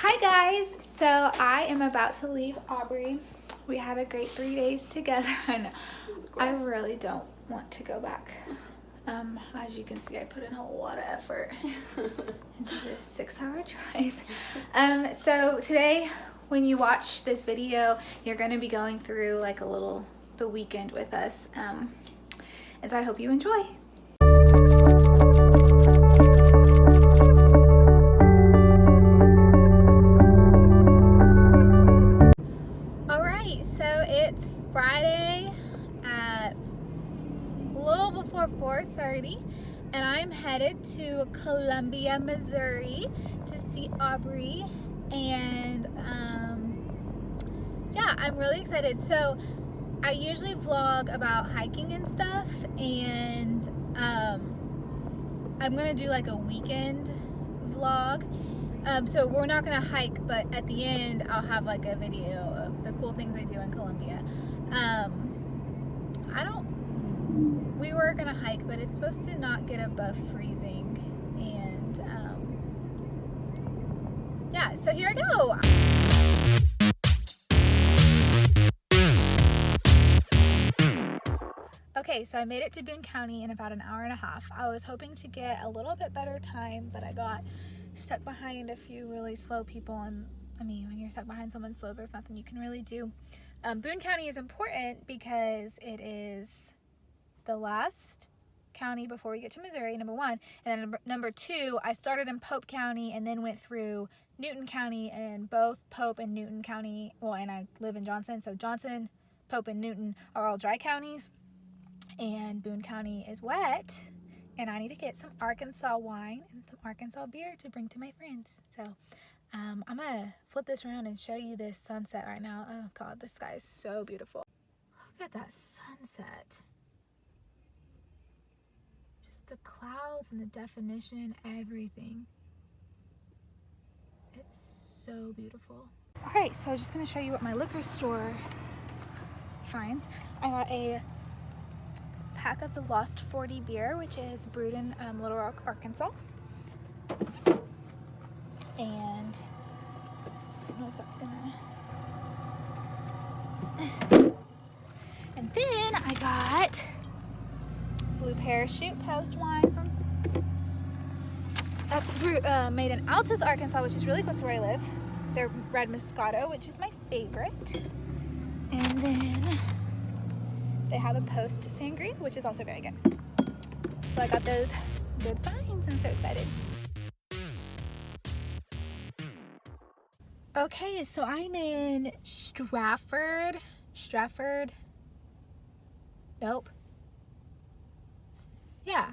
Hi guys, so I am about to leave Aubrey. We had a great 3 days together and I really don't want to go back. As you can see, I put in a lot of effort into this 6-hour drive. So today when you watch this video, you're going to be going through like the weekend with us. And so I hope you enjoy. Friday at a little before 4:30 and I'm headed to Columbia, Missouri to see Aubrey, and yeah, I'm really excited. So I usually vlog about hiking and stuff, and I'm gonna do like a weekend vlog. So we're not gonna hike, but at the end I'll have like a video of the cool things I do in Columbia. We were gonna hike, but it's supposed to not get above freezing, and yeah, so here I go. Okay, so I made it to Boone County in about an hour and a half. I was hoping to get a little bit better time, but I got stuck behind a few really slow people, and I mean, when you're stuck behind someone slow, there's nothing you can really do. Boone County is important because it is the last county before we get to Missouri, number one, and then number two, I started in Pope County and then went through Newton County, and both Pope and Newton County, well, and I live in Johnson, so Johnson, Pope, and Newton are all dry counties, and Boone County is wet, and I need to get some Arkansas wine and some Arkansas beer to bring to my friends. So I'm gonna flip this around and show you this sunset right now. Oh God, the sky is so beautiful. Look at that sunset. Just the clouds and the definition, everything. It's so beautiful. All right, so I'm just gonna show you what my liquor store finds. I got a pack of the Lost 40 beer, which is brewed in Little Rock, Arkansas. And I don't know if that's gonna. And then I got Blue Parachute Coast wine from. That's made in Altus, Arkansas, which is really close to where I live. Their Red Moscato, which is my favorite. And then they have a Post Sangria, which is also very good. So I got those good finds. I'm so excited. Okay, so I'm in Stratford. Nope. Yeah,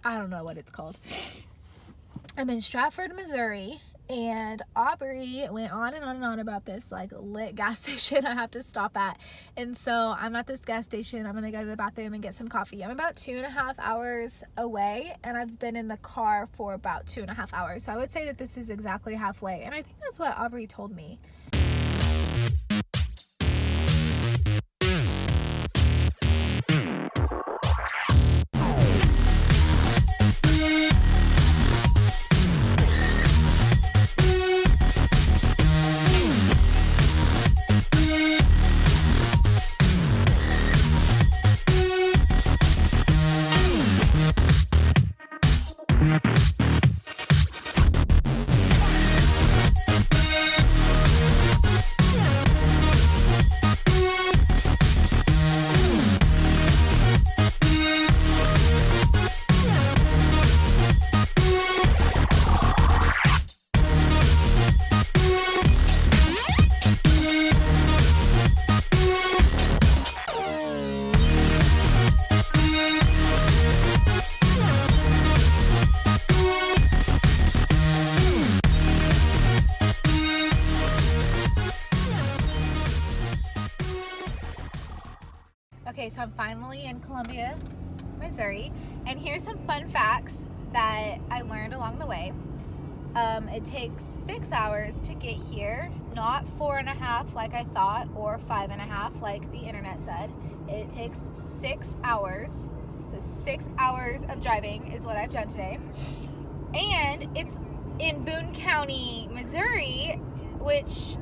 I don't know what it's called. I'm in Stratford, Missouri, and Aubrey went on and on and on about this like lit gas station I have to stop at. And so I'm at this gas station. I'm gonna go to the bathroom and get some coffee. I'm about 2.5 hours away, and I've been in the car for about 2.5 hours. So I would say that this is exactly halfway, and I think that's what Aubrey told me. Okay, so I'm finally in Columbia, Missouri, and here's some fun facts that I learned along the way. It takes 6 hours to get here, not 4.5 like I thought, or 5.5 like the internet said. It takes 6 hours, so 6 hours of driving is what I've done today. And it's in Boone County, Missouri. Missouri, which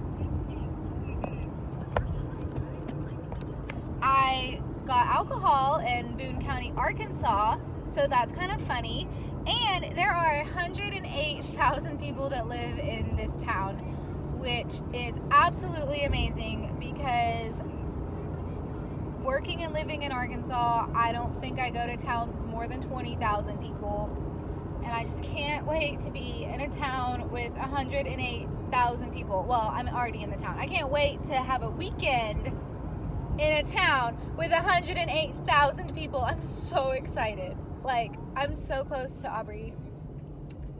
I got alcohol in Boone County, Arkansas, so that's kind of funny. And there are 108,000 people that live in this town, which is absolutely amazing because working and living in Arkansas, I don't think I go to towns with more than 20,000 people. And I just can't wait to be in a town with 108,000 people. Well, I'm already in the town. I can't wait to have a weekend in a town with 108,000 people. I'm so excited. Like, I'm so close to Aubrey.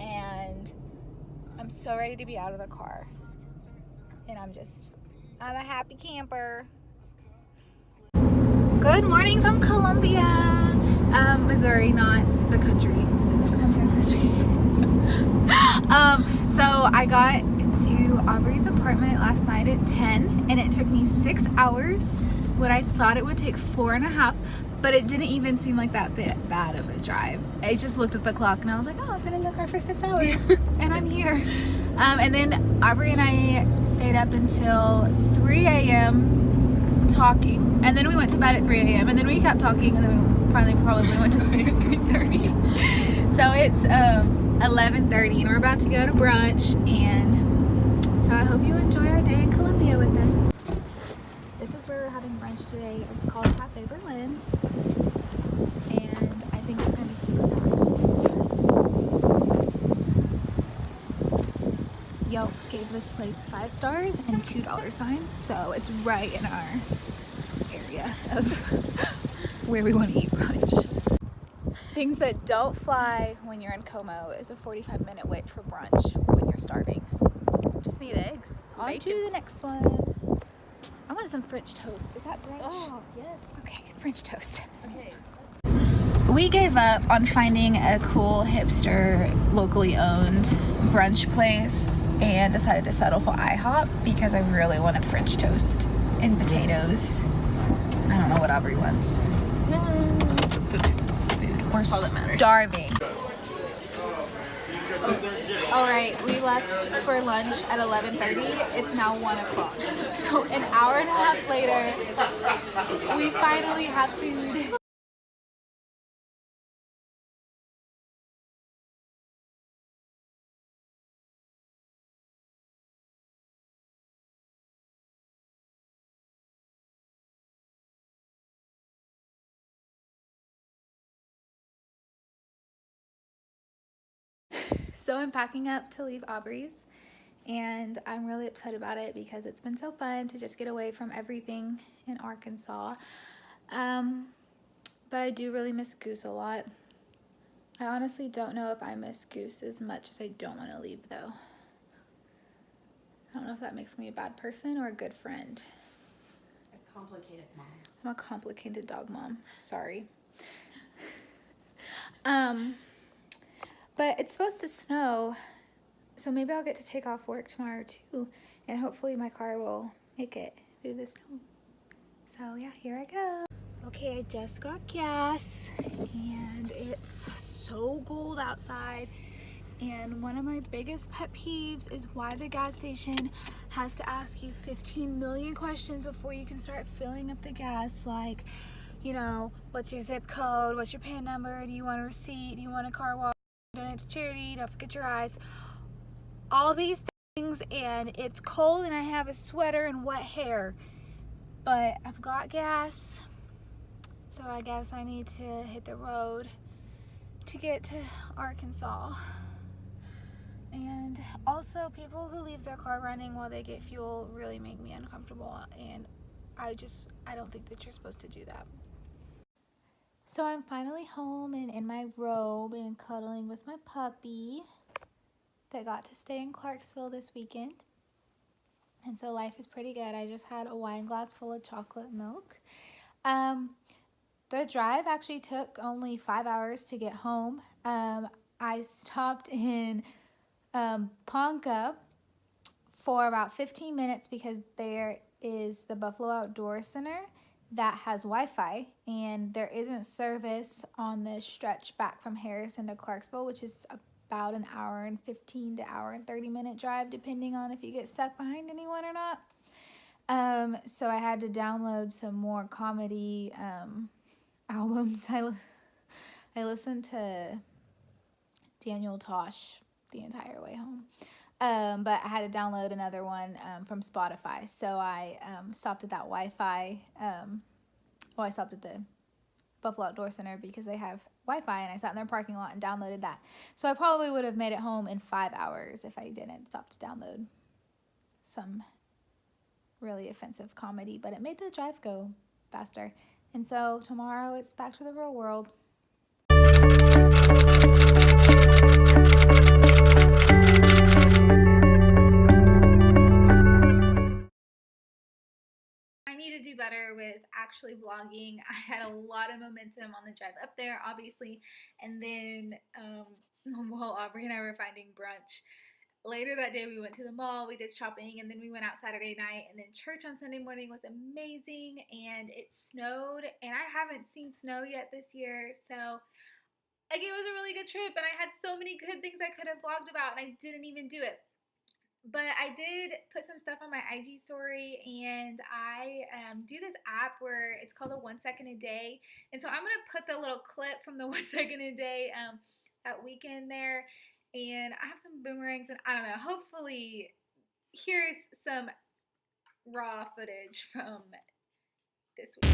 And I'm so ready to be out of the car. And I'm a happy camper. Good morning from Columbia, Missouri, not the country. Is it the country? So I got to Aubrey's apartment last night at 10, and it took me 6 hours when I thought it would take 4.5, but it didn't even seem like that bad of a drive. I just looked at the clock and I was like, oh, I've been in the car for 6 hours and I'm here. And then Aubrey and I stayed up until 3 a.m. talking, and then we went to bed at 3 a.m. and then we kept talking, and then we finally probably went to sleep at 3:30. So it's 11:30 and we're about to go to brunch, and so I hope you enjoy our day in Columbia with us. This is where we're having brunch today. It's called Cafe Berlin, and I think it's going to be super packed. Yelp gave this place 5 stars and $2 signs, so it's right in our area of where we want to eat brunch. Things that don't fly when you're in Como is a 45-minute wait for brunch when you're starving. Just need eggs. On to the next one. I want some French toast. Is that brunch? Oh, yes. Okay, French toast. Okay. We gave up on finding a cool hipster locally owned brunch place and decided to settle for IHOP because I really wanted French toast and potatoes. I don't know what Aubrey wants. Food. We're all that matters. starving. Alright, we left for lunch at 11:30. It's now 1 o'clock. So an hour and a half later, we finally have food. So I'm packing up to leave Aubrey's, and I'm really upset about it because it's been so fun to just get away from everything in Arkansas. But I do really miss Goose a lot. I honestly don't know if I miss Goose as much as I don't want to leave, though. I don't know if that makes me a bad person or a good friend. A complicated mom. I'm a complicated dog mom. Sorry. But it's supposed to snow, so maybe I'll get to take off work tomorrow too, and hopefully my car will make it through the snow. So yeah, here I go. Okay, I just got gas, and it's so cold outside, and one of my biggest pet peeves is why the gas station has to ask you 15 million questions before you can start filling up the gas, like, you know, what's your zip code, what's your PIN number, do you want a receipt, do you want a car wash, donate to charity, don't forget your eyes, all these things, and it's cold and I have a sweater and wet hair, but I've got gas, so I guess I need to hit the road to get to Arkansas. And also, people who leave their car running while they get fuel really make me uncomfortable, and I don't think that you're supposed to do that. So I'm finally home and in my robe and cuddling with my puppy that got to stay in Clarksville this weekend. And so life is pretty good. I just had a wine glass full of chocolate milk. The drive actually took only 5 hours to get home. I stopped in Ponca for about 15 minutes because there is the Buffalo Outdoor Center that has Wi-Fi, and there isn't service on the stretch back from Harrison to Clarksville, which is about an hour and 15 to hour and 30-minute drive, depending on if you get stuck behind anyone or not. So I had to download some more comedy albums. I listened to Daniel Tosh the entire way home. But I had to download another one from Spotify. So I stopped at that Wi-Fi. I stopped at the Buffalo Outdoor Center because they have Wi-Fi, and I sat in their parking lot and downloaded that. So I probably would have made it home in 5 hours if I didn't stop to download some really offensive comedy, but it made the drive go faster. And so tomorrow it's back to the real world. I need to do better with actually vlogging. I had a lot of momentum on the drive up there, obviously, and then while Aubrey and I were finding brunch, later that day we went to the mall, we did shopping, and then we went out Saturday night, and then church on Sunday morning was amazing, and it snowed, and I haven't seen snow yet this year, so like it was a really good trip, and I had so many good things I could have vlogged about, and I didn't even do it. But I did put some stuff on my IG story, and I do this app where it's called a 1 second a day, and so I'm going to put the little clip from the 1 second a day that weekend there. And I have some boomerangs, and I don't know, hopefully here's some raw footage from this week.